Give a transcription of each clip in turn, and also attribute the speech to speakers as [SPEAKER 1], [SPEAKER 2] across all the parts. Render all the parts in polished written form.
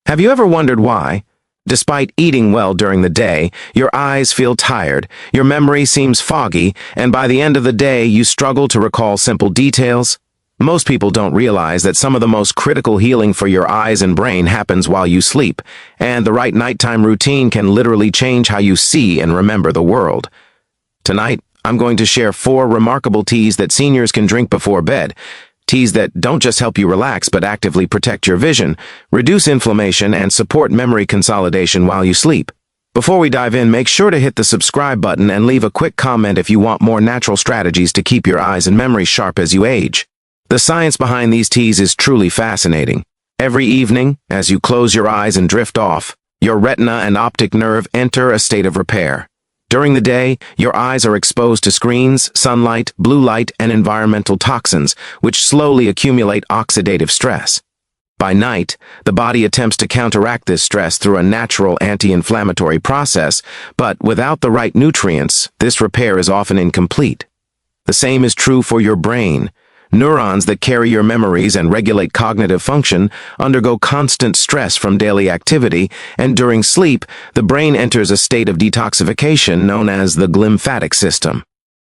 [SPEAKER 1] Have you ever wondered why? Despite eating well during the day, your eyes feel tired, your memory seems foggy, and by the end of the day you struggle to recall simple details? Most people don't realize that some of the most critical healing for your eyes and brain happens while you sleep, and the right nighttime routine can literally change how you see and remember the world. Tonight, I'm going to share 4 remarkable teas that seniors can drink before bed. Teas that don't just help you relax but actively protect your vision, reduce inflammation, and support memory consolidation while you sleep. Before we dive in, make sure to hit the subscribe button and leave a quick comment if you want more natural strategies to keep your eyes and memory sharp as you age. The science behind these teas is truly fascinating. Every evening, as you close your eyes and drift off, your retina and optic nerve enter a state of repair. During the day, your eyes are exposed to screens, sunlight, blue light, and environmental toxins, which slowly accumulate oxidative stress. By night, the body attempts to counteract this stress through a natural anti-inflammatory process, but without the right nutrients, this repair is often incomplete. The same is true for your brain. Neurons that carry your memories and regulate cognitive function undergo constant stress from daily activity, and during sleep, the brain enters a state of detoxification known as the glymphatic system.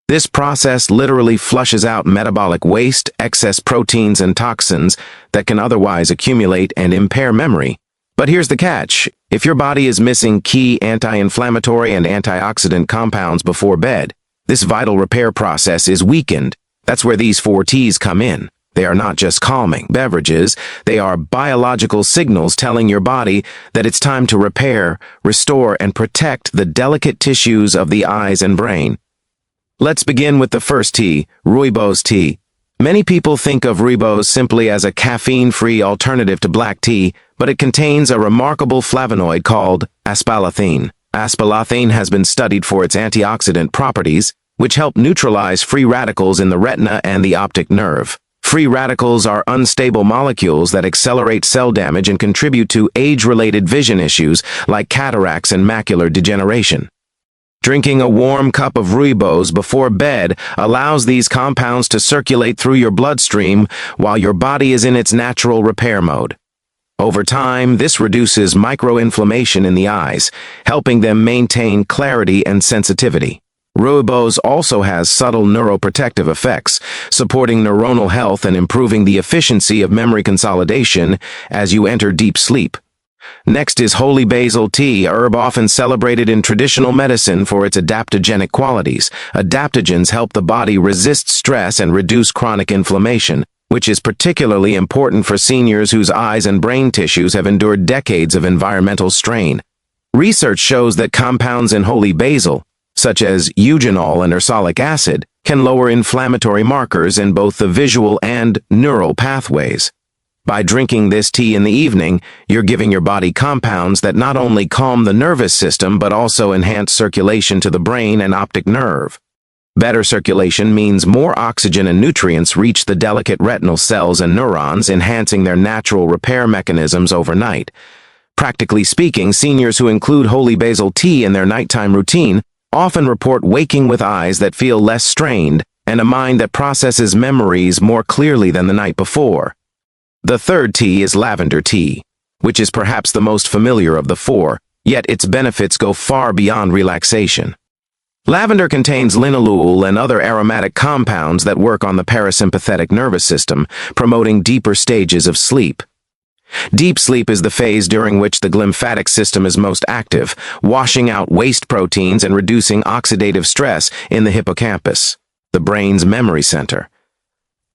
[SPEAKER 1] This process literally flushes out metabolic waste, excess proteins, and toxins that can otherwise accumulate and impair memory. But here's the catch. If your body is missing key anti-inflammatory and antioxidant compounds before bed, this vital repair process is weakened. That's where these 4 teas come in. They are not just calming beverages, they are biological signals telling your body that it's time to repair, restore, and protect the delicate tissues of the eyes and brain. Let's begin with the first tea, rooibos tea. Many people think of rooibos simply as a caffeine-free alternative to black tea, but it contains a remarkable flavonoid called aspalathin. Aspalathin has been studied for its antioxidant properties, which help neutralize free radicals in the retina and the optic nerve. Free radicals are unstable molecules that accelerate cell damage and contribute to age-related vision issues like cataracts and macular degeneration. Drinking a warm cup of rooibos before bed allows these compounds to circulate through your bloodstream while your body is in its natural repair mode. Over time, this reduces microinflammation in the eyes, helping them maintain clarity and sensitivity. Rooibos also has subtle neuroprotective effects, supporting neuronal health and improving the efficiency of memory consolidation as you enter deep sleep. Next is holy basil tea, a herb often celebrated in traditional medicine for its adaptogenic qualities. Adaptogens help the body resist stress and reduce chronic inflammation, which is particularly important for seniors whose eyes and brain tissues have endured decades of environmental strain. Research shows that compounds in holy basil, such as eugenol and ursolic acid, can lower inflammatory markers in both the visual and neural pathways. By drinking this tea in the evening, you're giving your body compounds that not only calm the nervous system but also enhance circulation to the brain and optic nerve. Better circulation means more oxygen and nutrients reach the delicate retinal cells and neurons, enhancing their natural repair mechanisms overnight. Practically speaking, seniors who include holy basil tea in their nighttime routine often report waking with eyes that feel less strained and a mind that processes memories more clearly than the night before. The third tea is lavender tea, which is perhaps the most familiar of the 4, yet its benefits go far beyond relaxation. Lavender contains linalool and other aromatic compounds that work on the parasympathetic nervous system, promoting deeper stages of sleep. Deep sleep is the phase during which the glymphatic system is most active, washing out waste proteins and reducing oxidative stress in the hippocampus, the brain's memory center.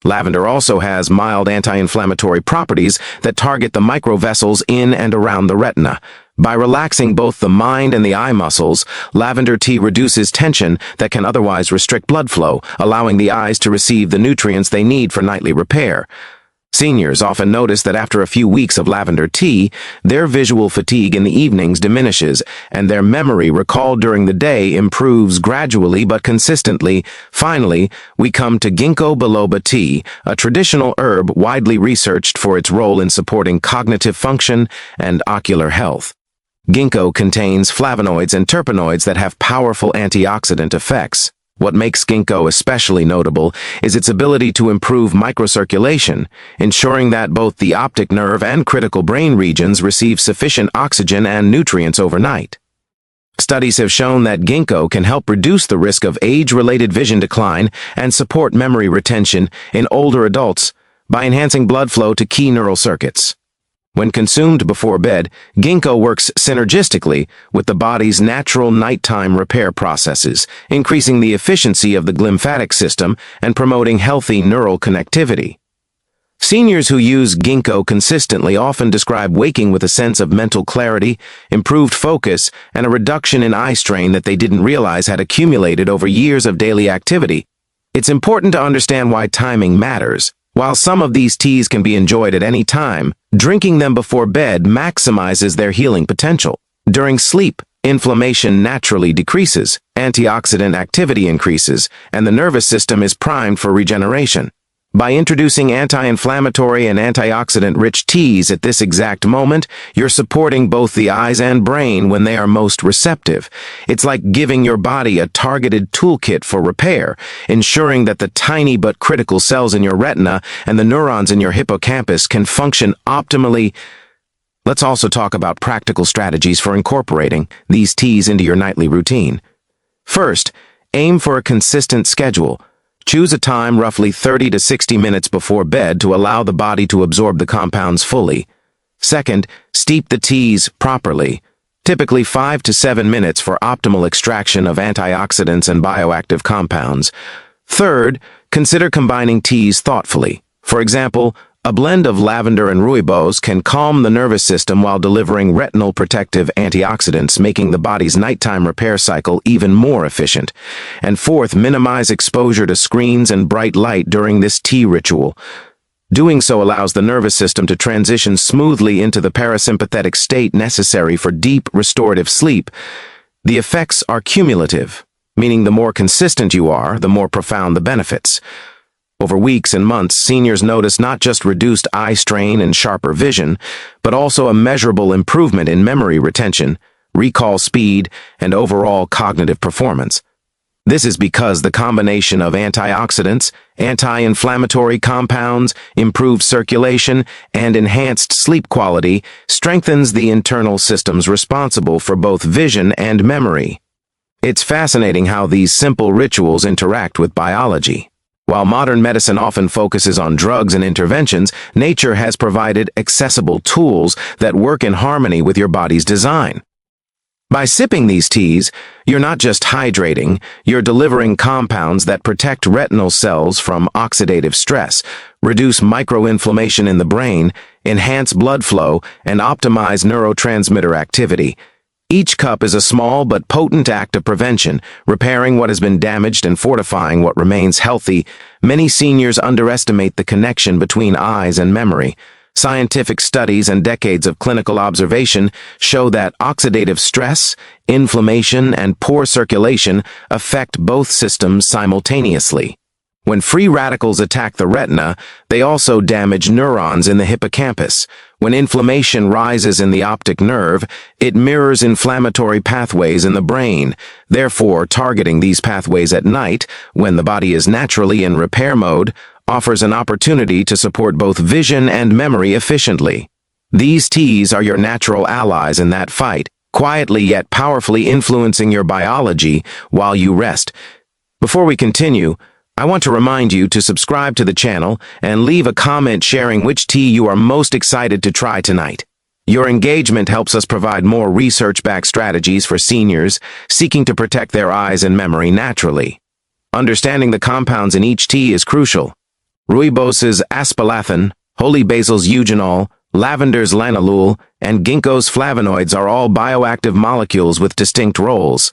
[SPEAKER 1] Lavender also has mild anti-inflammatory properties that target the microvessels in and around the retina. By relaxing both the mind and the eye muscles, lavender tea reduces tension that can otherwise restrict blood flow, allowing the eyes to receive the nutrients they need for nightly repair. Seniors often notice that after a few weeks of lavender tea, their visual fatigue in the evenings diminishes, and their memory recalled during the day improves gradually but consistently. Finally, we come to ginkgo biloba tea, a traditional herb widely researched for its role in supporting cognitive function and ocular health. Ginkgo contains flavonoids and terpenoids that have powerful antioxidant effects. What makes ginkgo especially notable is its ability to improve microcirculation, ensuring that both the optic nerve and critical brain regions receive sufficient oxygen and nutrients overnight. Studies have shown that ginkgo can help reduce the risk of age-related vision decline and support memory retention in older adults by enhancing blood flow to key neural circuits. When consumed before bed, ginkgo works synergistically with the body's natural nighttime repair processes, increasing the efficiency of the glymphatic system and promoting healthy neural connectivity. Seniors who use ginkgo consistently often describe waking with a sense of mental clarity, improved focus, and a reduction in eye strain that they didn't realize had accumulated over years of daily activity. It's important to understand why timing matters. While some of these teas can be enjoyed at any time, drinking them before bed maximizes their healing potential. During sleep, inflammation naturally decreases, antioxidant activity increases, and the nervous system is primed for regeneration. By introducing anti-inflammatory and antioxidant-rich teas at this exact moment, you're supporting both the eyes and brain when they are most receptive. It's like giving your body a targeted toolkit for repair, ensuring that the tiny but critical cells in your retina and the neurons in your hippocampus can function optimally. Let's also talk about practical strategies for incorporating these teas into your nightly routine. First, aim for a consistent schedule. Choose a time roughly 30 to 60 minutes before bed to allow the body to absorb the compounds fully. Second, steep the teas properly, typically 5 to 7 minutes for optimal extraction of antioxidants and bioactive compounds. Third, consider combining teas thoughtfully. For example, a blend of lavender and rooibos can calm the nervous system while delivering retinal protective antioxidants, making the body's nighttime repair cycle even more efficient. And fourth, minimize exposure to screens and bright light during this tea ritual. Doing so allows the nervous system to transition smoothly into the parasympathetic state necessary for deep, restorative sleep. The effects are cumulative, meaning the more consistent you are, the more profound the benefits. Over weeks and months, seniors notice not just reduced eye strain and sharper vision, but also a measurable improvement in memory retention, recall speed, and overall cognitive performance. This is because the combination of antioxidants, anti-inflammatory compounds, improved circulation, and enhanced sleep quality strengthens the internal systems responsible for both vision and memory. It's fascinating how these simple rituals interact with biology. While modern medicine often focuses on drugs and interventions, nature has provided accessible tools that work in harmony with your body's design. By sipping these teas, you're not just hydrating, you're delivering compounds that protect retinal cells from oxidative stress, reduce microinflammation in the brain, enhance blood flow, and optimize neurotransmitter activity. Each cup is a small but potent act of prevention, repairing what has been damaged and fortifying what remains healthy. Many seniors underestimate the connection between eyes and memory. Scientific studies and decades of clinical observation show that oxidative stress, inflammation, and poor circulation affect both systems simultaneously. When free radicals attack the retina, they also damage neurons in the hippocampus. When inflammation rises in the optic nerve, it mirrors inflammatory pathways in the brain. Therefore, targeting these pathways at night, when the body is naturally in repair mode, offers an opportunity to support both vision and memory efficiently. These teas are your natural allies in that fight, quietly yet powerfully influencing your biology while you rest. Before we continue, I want to remind you to subscribe to the channel and leave a comment sharing which tea you are most excited to try tonight. Your engagement helps us provide more research-backed strategies for seniors seeking to protect their eyes and memory naturally. Understanding the compounds in each tea is crucial. Rooibos's aspalathin, holy basil's eugenol, lavender's linalool, and ginkgo's flavonoids are all bioactive molecules with distinct roles.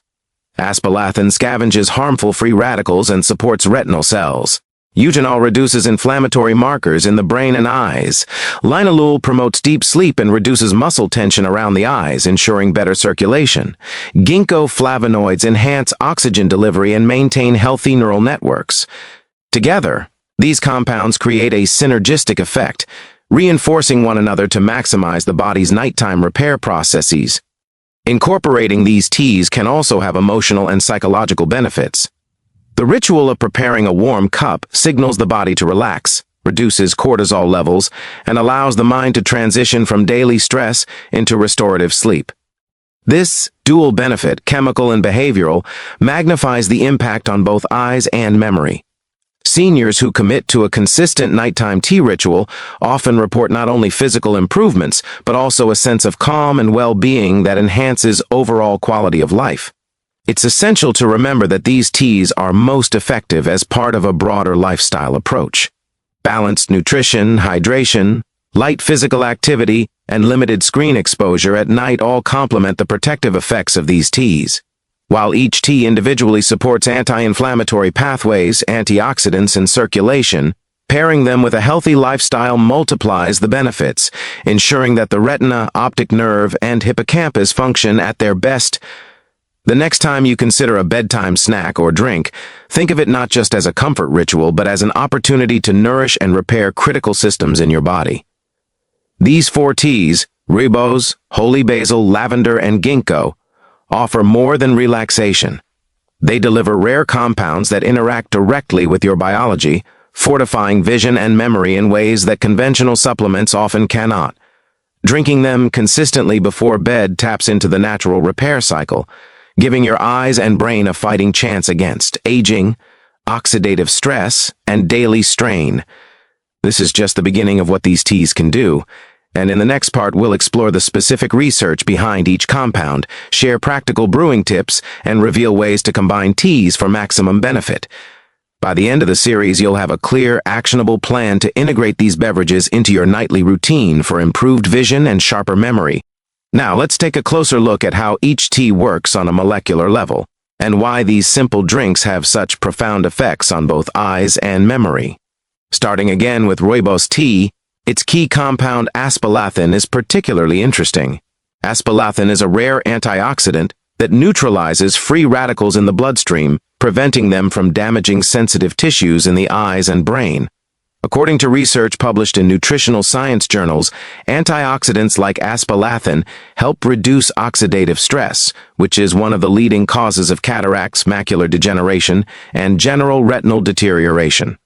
[SPEAKER 1] Aspalathin scavenges harmful free radicals and supports retinal cells. Eugenol reduces inflammatory markers in the brain and eyes. Linalool promotes deep sleep and reduces muscle tension around the eyes, ensuring better circulation. Ginkgo flavonoids enhance oxygen delivery and maintain healthy neural networks. Together, these compounds create a synergistic effect, reinforcing one another to maximize the body's nighttime repair processes. Incorporating these teas can also have emotional and psychological benefits. The ritual of preparing a warm cup signals the body to relax, reduces cortisol levels, and allows the mind to transition from daily stress into restorative sleep. This dual benefit, chemical and behavioral, magnifies the impact on both eyes and memory. Seniors who commit to a consistent nighttime tea ritual often report not only physical improvements, but also a sense of calm and well-being that enhances overall quality of life. It's essential to remember that these teas are most effective as part of a broader lifestyle approach. Balanced nutrition, hydration, light physical activity, and limited screen exposure at night all complement the protective effects of these teas. While each tea individually supports anti-inflammatory pathways, antioxidants, and circulation, pairing them with a healthy lifestyle multiplies the benefits, ensuring that the retina, optic nerve, and hippocampus function at their best. The next time you consider a bedtime snack or drink, think of it not just as a comfort ritual, but as an opportunity to nourish and repair critical systems in your body. These 4 teas, rooibos, holy basil, lavender, and ginkgo, offer more than relaxation. They deliver rare compounds that interact directly with your biology, fortifying vision and memory in ways that conventional supplements often cannot. Drinking them consistently before bed taps into the natural repair cycle, giving your eyes and brain a fighting chance against aging, oxidative stress, and daily strain. This is just the beginning of what these teas can do, and in the next part we'll explore the specific research behind each compound, share practical brewing tips, and reveal ways to combine teas for maximum benefit. By the end of the series, you'll have a clear, actionable plan to integrate these beverages into your nightly routine for improved vision and sharper memory. Now, let's take a closer look at how each tea works on a molecular level, and why these simple drinks have such profound effects on both eyes and memory. Starting again with rooibos tea, its key compound aspalathin is particularly interesting. Aspalathin is a rare antioxidant that neutralizes free radicals in the bloodstream, preventing them from damaging sensitive tissues in the eyes and brain. According to research published in nutritional science journals, antioxidants like aspalathin help reduce oxidative stress, which is one of the leading causes of cataracts, macular degeneration, and general retinal deterioration.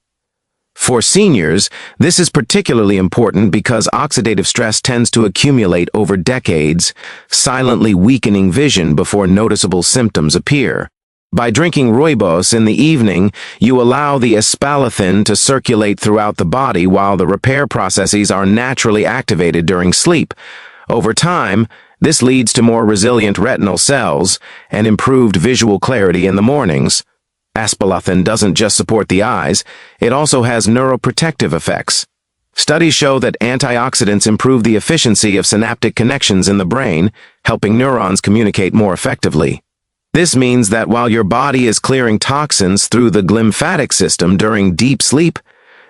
[SPEAKER 1] For seniors, this is particularly important because oxidative stress tends to accumulate over decades, silently weakening vision before noticeable symptoms appear. By drinking rooibos in the evening, you allow the aspalathin to circulate throughout the body while the repair processes are naturally activated during sleep. Over time, this leads to more resilient retinal cells and improved visual clarity in the mornings. Aspalathin doesn't just support the eyes, it also has neuroprotective effects. Studies show that antioxidants improve the efficiency of synaptic connections in the brain, helping neurons communicate more effectively. This means that while your body is clearing toxins through the glymphatic system during deep sleep,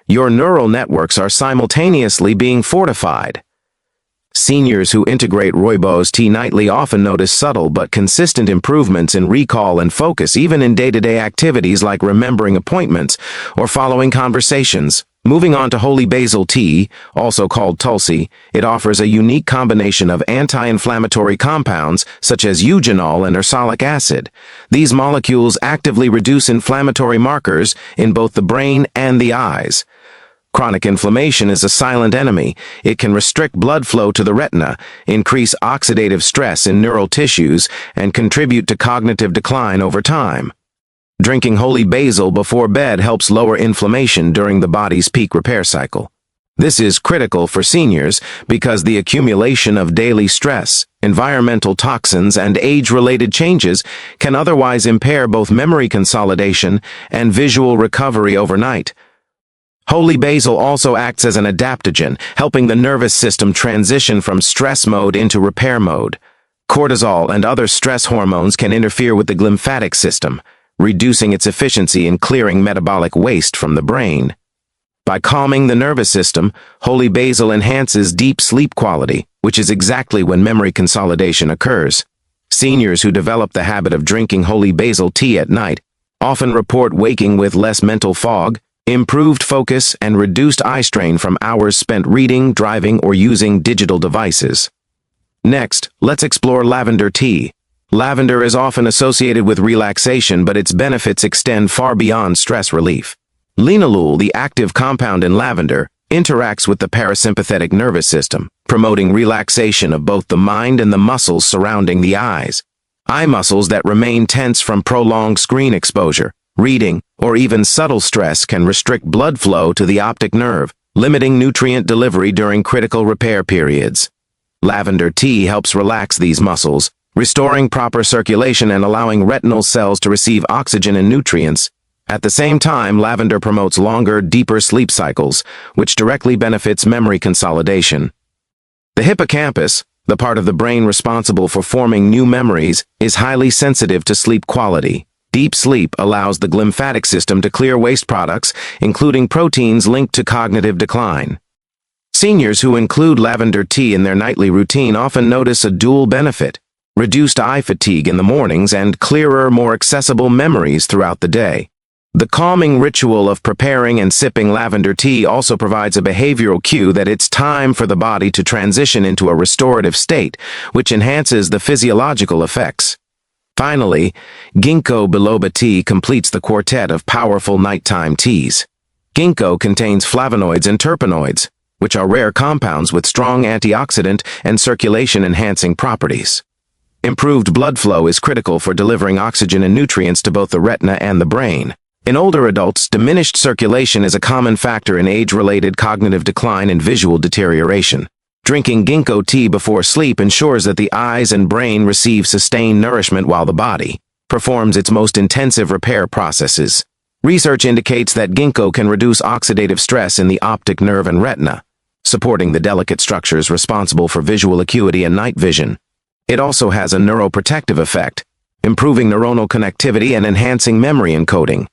[SPEAKER 1] your neural networks are simultaneously being fortified. Seniors who integrate rooibos tea nightly often notice subtle but consistent improvements in recall and focus, even in day-to-day activities like remembering appointments or following conversations. Moving on to holy basil tea, also called tulsi, it offers a unique combination of anti-inflammatory compounds such as eugenol and ursolic acid. These molecules actively reduce inflammatory markers in both the brain and the eyes. Chronic inflammation is a silent enemy. It can restrict blood flow to the retina, increase oxidative stress in neural tissues, and contribute to cognitive decline over time. Drinking holy basil before bed helps lower inflammation during the body's peak repair cycle. This is critical for seniors because the accumulation of daily stress, environmental toxins, and age-related changes can otherwise impair both memory consolidation and visual recovery overnight. Holy basil also acts as an adaptogen, helping the nervous system transition from stress mode into repair mode. Cortisol and other stress hormones can interfere with the glymphatic system, reducing its efficiency in clearing metabolic waste from the brain. By calming the nervous system, holy basil enhances deep sleep quality, which is exactly when memory consolidation occurs. Seniors who develop the habit of drinking holy basil tea at night often report waking with less mental fog, improved focus, and reduced eye strain from hours spent reading, driving, or using digital devices. Next, let's explore lavender tea. Lavender is often associated with relaxation, but its benefits extend far beyond stress relief. Linalool, the active compound in lavender, interacts with the parasympathetic nervous system, promoting relaxation of both the mind and the muscles surrounding the eyes. Eye muscles that remain tense from prolonged screen exposure, reading, or even subtle stress can restrict blood flow to the optic nerve, limiting nutrient delivery during critical repair periods. Lavender tea helps relax these muscles, restoring proper circulation and allowing retinal cells to receive oxygen and nutrients. At the same time, lavender promotes longer, deeper sleep cycles, which directly benefits memory consolidation. The hippocampus, the part of the brain responsible for forming new memories, is highly sensitive to sleep quality. Deep sleep allows the glymphatic system to clear waste products, including proteins linked to cognitive decline. Seniors who include lavender tea in their nightly routine often notice a dual benefit: reduced eye fatigue in the mornings and clearer, more accessible memories throughout the day. The calming ritual of preparing and sipping lavender tea also provides a behavioral cue that it's time for the body to transition into a restorative state, which enhances the physiological effects. Finally, ginkgo biloba tea completes the quartet of powerful nighttime teas. Ginkgo contains flavonoids and terpenoids, which are rare compounds with strong antioxidant and circulation-enhancing properties. Improved blood flow is critical for delivering oxygen and nutrients to both the retina and the brain. In older adults, diminished circulation is a common factor in age-related cognitive decline and visual deterioration. Drinking ginkgo tea before sleep ensures that the eyes and brain receive sustained nourishment while the body performs its most intensive repair processes. Research indicates that ginkgo can reduce oxidative stress in the optic nerve and retina, supporting the delicate structures responsible for visual acuity and night vision. It also has a neuroprotective effect, improving neuronal connectivity and enhancing memory encoding.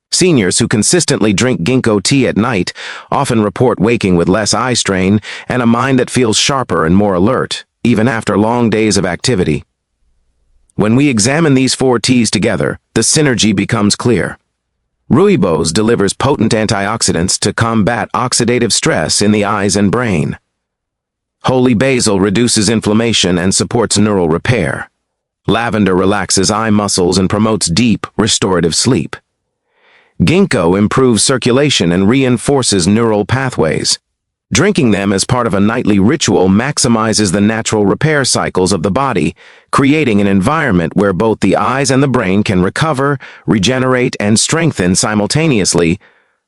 [SPEAKER 1] Seniors who consistently drink ginkgo tea at night often report waking with less eye strain and a mind that feels sharper and more alert, even after long days of activity. When we examine these four teas together, the synergy becomes clear. Rooibos delivers potent antioxidants to combat oxidative stress in the eyes and brain. Holy basil reduces inflammation and supports neural repair. Lavender relaxes eye muscles and promotes deep, restorative sleep. Ginkgo improves circulation and reinforces neural pathways. Drinking them as part of a nightly ritual maximizes the natural repair cycles of the body, creating an environment where both the eyes and the brain can recover, regenerate, and strengthen simultaneously.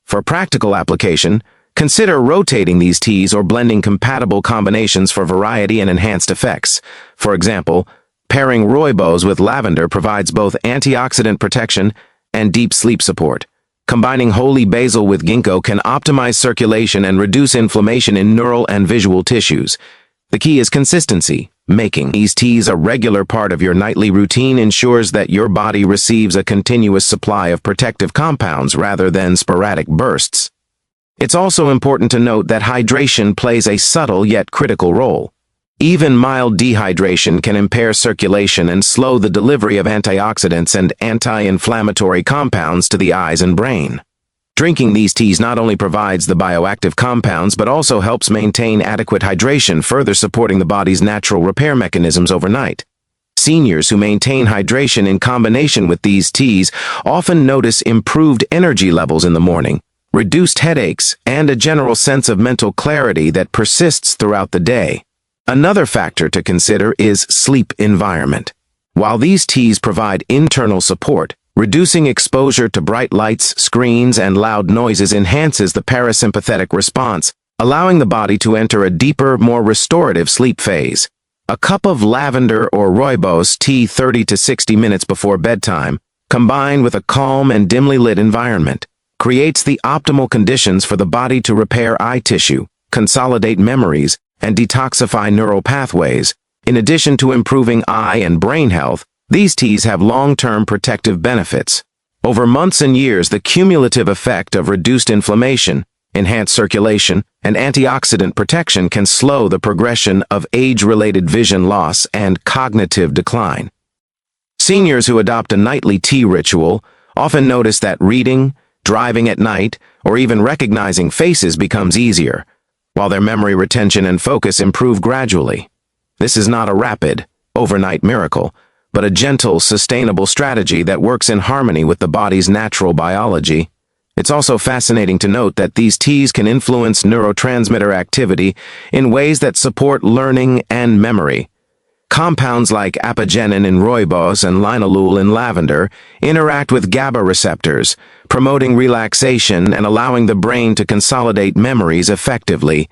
[SPEAKER 1] For practical application, consider rotating these teas or blending compatible combinations for variety and enhanced effects. For example, pairing rooibos with lavender provides both antioxidant protection and deep sleep support. Combining holy basil with ginkgo can optimize circulation and reduce inflammation in neural and visual tissues. The key is consistency. Making these teas a regular part of your nightly routine ensures that your body receives a continuous supply of protective compounds rather than sporadic bursts. It's also important to note that hydration plays a subtle yet critical role. Even mild dehydration can impair circulation and slow the delivery of antioxidants and anti-inflammatory compounds to the eyes and brain. Drinking these teas not only provides the bioactive compounds but also helps maintain adequate hydration, further supporting the body's natural repair mechanisms overnight. Seniors who maintain hydration in combination with these teas often notice improved energy levels in the morning, reduced headaches, and a general sense of mental clarity that persists throughout the day. Another factor to consider is sleep environment. While these teas provide internal support, reducing exposure to bright lights, screens, and loud noises enhances the parasympathetic response, allowing the body to enter a deeper, more restorative sleep phase. A cup of lavender or rooibos tea 30 to 60 minutes before bedtime, combined with a calm and dimly lit environment, creates the optimal conditions for the body to repair eye tissue, consolidate memories, and detoxify neural pathways. In addition to improving eye and brain health, these teas have long-term protective benefits. Over months and years, the cumulative effect of reduced inflammation, enhanced circulation, and antioxidant protection can slow the progression of age-related vision loss and cognitive decline. Seniors who adopt a nightly tea ritual often notice that reading, driving at night, or even recognizing faces becomes easier, while their memory retention and focus improve gradually. This is not a rapid, overnight miracle, but a gentle, sustainable strategy that works in harmony with the body's natural biology. It's also fascinating to note that these teas can influence neurotransmitter activity in ways that support learning and memory. Compounds like apigenin in rooibos and linalool in lavender interact with GABA receptors, promoting relaxation and allowing the brain to consolidate memories effectively.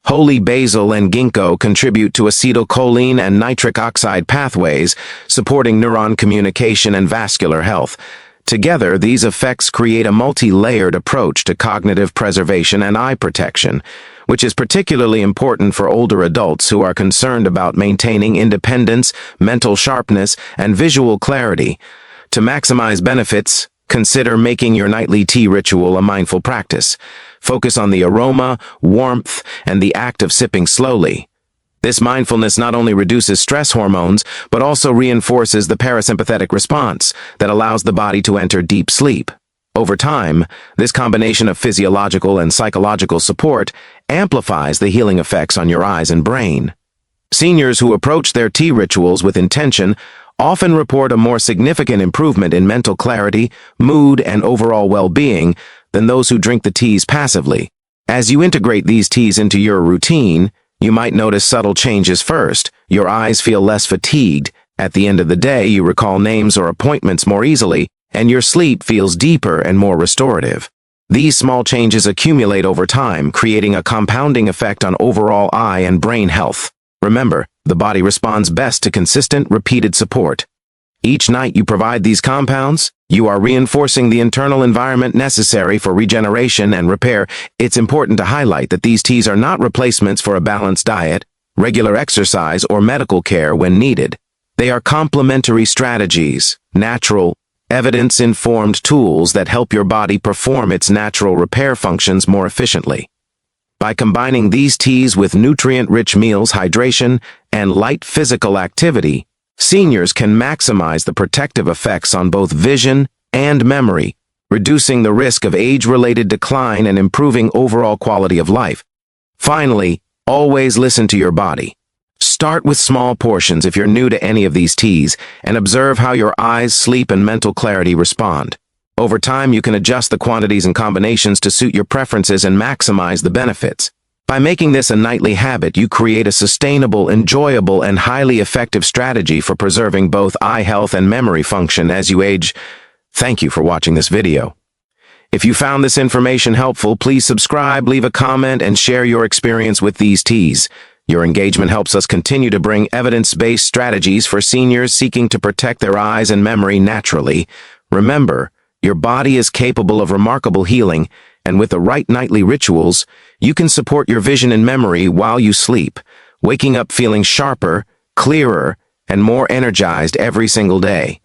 [SPEAKER 1] Holy basil and ginkgo contribute to acetylcholine and nitric oxide pathways, supporting neuron communication and vascular health. Together, these effects create a multi-layered approach to cognitive preservation and eye protection, which is particularly important for older adults who are concerned about maintaining independence, mental sharpness, and visual clarity. To maximize benefits, consider making your nightly tea ritual a mindful practice. Focus on the aroma, warmth, and the act of sipping slowly. This mindfulness not only reduces stress hormones, but also reinforces the parasympathetic response that allows the body to enter deep sleep. Over time, this combination of physiological and psychological support amplifies the healing effects on your eyes and brain. Seniors who approach their tea rituals with intention often report a more significant improvement in mental clarity, mood, and overall well-being than those who drink the teas passively. As you integrate these teas into your routine, you might notice subtle changes first. Your eyes feel less fatigued. At the end of the day, you recall names or appointments more easily, and your sleep feels deeper and more restorative. These small changes accumulate over time, creating a compounding effect on overall eye and brain health. Remember, the body responds best to consistent, repeated support. Each night you provide these compounds, you are reinforcing the internal environment necessary for regeneration and repair. It's important to highlight that these teas are not replacements for a balanced diet, regular exercise, or medical care when needed. They are complementary strategies, natural, evidence-informed tools that help your body perform its natural repair functions more efficiently. By combining these teas with nutrient-rich meals, hydration, and light physical activity, seniors can maximize the protective effects on both vision and memory, reducing the risk of age-related decline and improving overall quality of life. Finally, always listen to your body. Start with small portions if you're new to any of these teas, and observe how your eyes, sleep, and mental clarity respond. Over time, you can adjust the quantities and combinations to suit your preferences and maximize the benefits. By making this a nightly habit, you create a sustainable, enjoyable, and highly effective strategy for preserving both eye health and memory function as you age. Thank you for watching this video. If you found this information helpful, please subscribe, leave a comment, and share your experience with these teas. Your engagement helps us continue to bring evidence-based strategies for seniors seeking to protect their eyes and memory naturally. Remember, your body is capable of remarkable healing, and with the right nightly rituals, you can support your vision and memory while you sleep, waking up feeling sharper, clearer, and more energized every single day.